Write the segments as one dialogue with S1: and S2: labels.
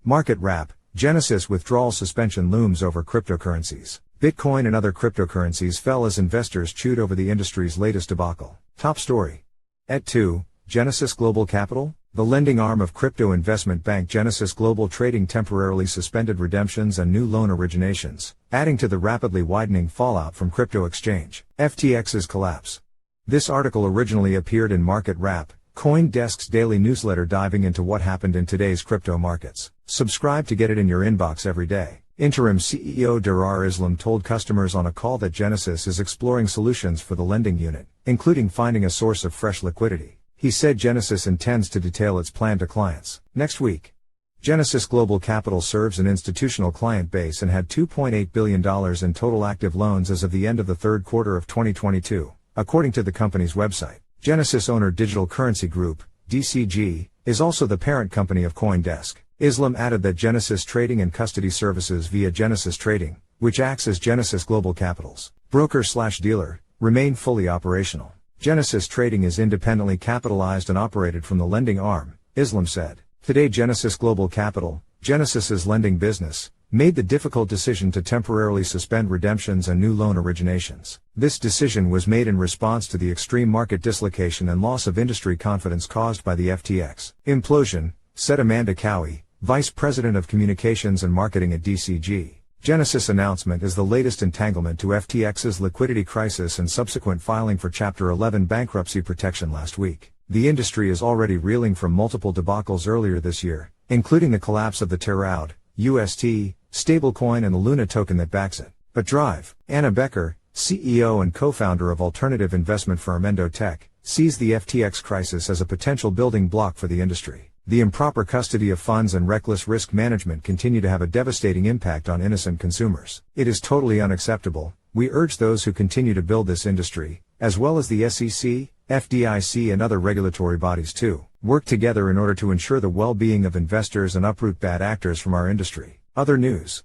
S1: Market wrap: Genesis withdrawal suspension looms over cryptocurrencies. Bitcoin and other cryptocurrencies fell as investors chewed over the industry's latest debacle. Top story. At 2, Genesis Global Capital, the lending arm of crypto investment bank Genesis Global Trading temporarily suspended redemptions and new loan originations, adding to the rapidly widening fallout from crypto exchange FTX's collapse. This article originally appeared in Market Wrap, CoinDesk's daily newsletter diving into what happened in today's crypto markets. Subscribe to get it in your inbox every day. Interim CEO Derar Islim told customers on a call that Genesis is exploring solutions for the lending unit, including finding a source of fresh liquidity. He said Genesis intends to detail its plan to clients next week. Genesis Global Capital serves an institutional client base and had $2.8 billion in total active loans as of the end of the third quarter of 2022, according to the company's website. Genesis owner Digital Currency Group, DCG, is also the parent company of CoinDesk. Islim added that Genesis Trading and Custody Services via Genesis Trading, which acts as Genesis Global Capital's broker/dealer, remain fully operational. Genesis Trading is independently capitalized and operated from the lending arm, Islim said. Today Genesis Global Capital, Genesis's lending business, made the difficult decision to temporarily suspend redemptions and new loan originations. This decision was made in response to the extreme market dislocation and loss of industry confidence caused by the FTX implosion, said Amanda Cowie, Vice President of Communications and Marketing at DCG. Genesis' announcement is the latest entanglement to FTX's liquidity crisis and subsequent filing for Chapter 11 bankruptcy protection last week. The industry is already reeling from multiple debacles earlier this year, including the collapse of the Terra UST stablecoin and the Luna token that backs it. But Drive, Anna Becker, CEO and co-founder of alternative investment firm Endotech, sees the FTX crisis as a potential building block for the industry. The improper custody of funds and reckless risk management continue to have a devastating impact on innocent consumers. It is totally unacceptable. We urge those who continue to build this industry, as well as the SEC, FDIC and other regulatory bodies to work together in order to ensure the well-being of investors and uproot bad actors from our industry. Other news.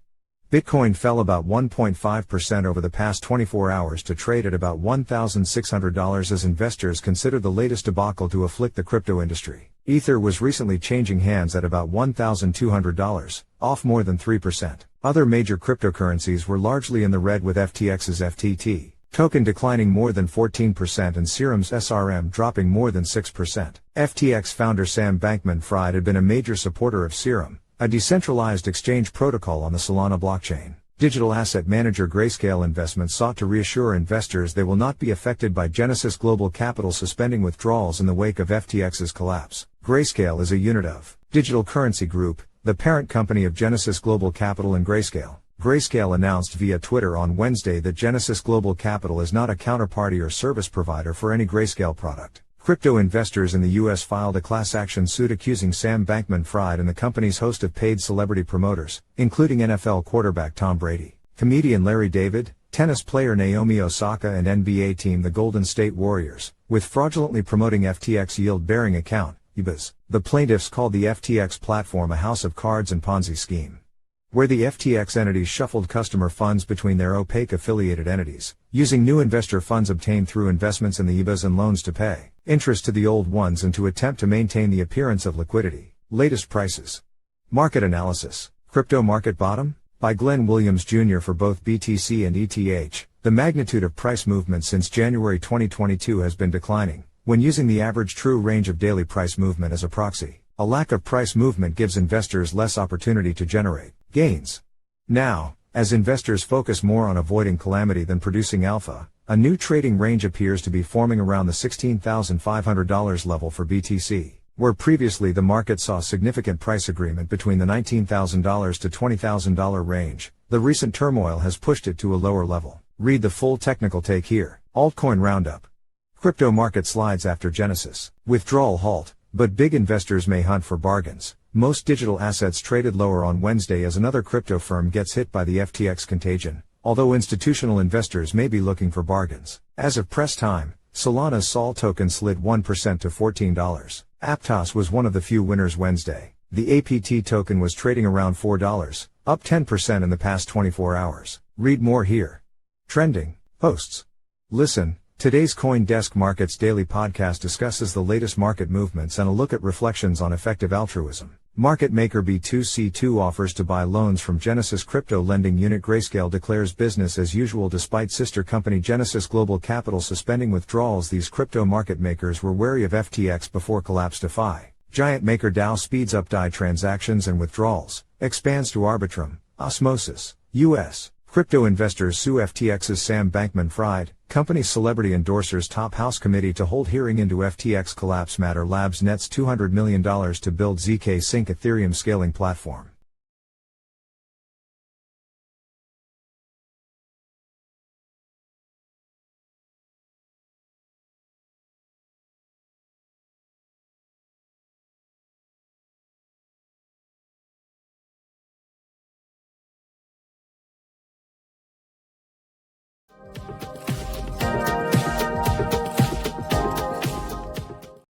S1: Bitcoin fell about 1.5% over the past 24 hours to trade at about $1,600 as investors consider the latest debacle to afflict the crypto industry. Ether was recently changing hands at about $1,200, off more than 3%. Other major cryptocurrencies were largely in the red, with FTX's FTT token declining more than 14% and Serum's SRM dropping more than 6%. FTX founder Sam Bankman-Fried had been a major supporter of Serum, a decentralized exchange protocol on the Solana blockchain. Digital asset manager Grayscale Investments sought to reassure investors they will not be affected by Genesis Global Capital suspending withdrawals in the wake of FTX's collapse. Grayscale is a unit of Digital Currency Group, the parent company of Genesis Global Capital and Grayscale. Grayscale announced via Twitter on Wednesday that Genesis Global Capital is not a counterparty or service provider for any Grayscale product. Crypto investors in the U.S. filed a class action suit accusing Sam Bankman-Fried and the company's host of paid celebrity promoters, including NFL quarterback Tom Brady, comedian Larry David, tennis player Naomi Osaka and NBA team the Golden State Warriors, with fraudulently promoting FTX yield-bearing account, IBAs. The plaintiffs called the FTX platform a house of cards and Ponzi scheme, where the FTX entities shuffled customer funds between their opaque affiliated entities, using new investor funds obtained through investments in the IBAs and loans to pay interest to the old ones and to attempt to maintain the appearance of liquidity. Latest prices. Market analysis. Crypto market bottom? By Glenn Williams Jr. for both BTC and ETH, the magnitude of price movement since January 2022 has been declining, when using the average true range of daily price movement as a proxy. A lack of price movement gives investors less opportunity to generate gains. Now, as investors focus more on avoiding calamity than producing alpha, a new trading range appears to be forming around the $16,500 level for BTC, where previously the market saw significant price agreement between the $19,000 to $20,000 range. The recent turmoil has pushed it to a lower level. Read the full technical take here. Altcoin roundup. Crypto market slides after Genesis withdrawal halt, but big investors may hunt for bargains. Most digital assets traded lower on Wednesday as another crypto firm gets hit by the FTX contagion, although institutional investors may be looking for bargains. As of press time, Solana's SOL token slid 1% to $14. Aptos was one of the few winners Wednesday. The APT token was trading around $4, up 10% in the past 24 hours. Read more here. Trending posts. Listen. Today's CoinDesk Markets Daily podcast discusses the latest market movements and a look at reflections on effective altruism. Market maker B2C2 offers to buy loans from Genesis crypto lending unit. Grayscale declares business as usual despite sister company Genesis Global Capital suspending withdrawals. These crypto market makers were wary of FTX before collapse. DeFi giant maker DAO speeds up DAI transactions and withdrawals, expands to Arbitrum, Osmosis, US. Crypto investors sue FTX's Sam Bankman-Fried, company's celebrity endorsers top House committee to hold hearing into FTX collapse matter. Labs nets $200 million to build ZK Sync Ethereum scaling platform.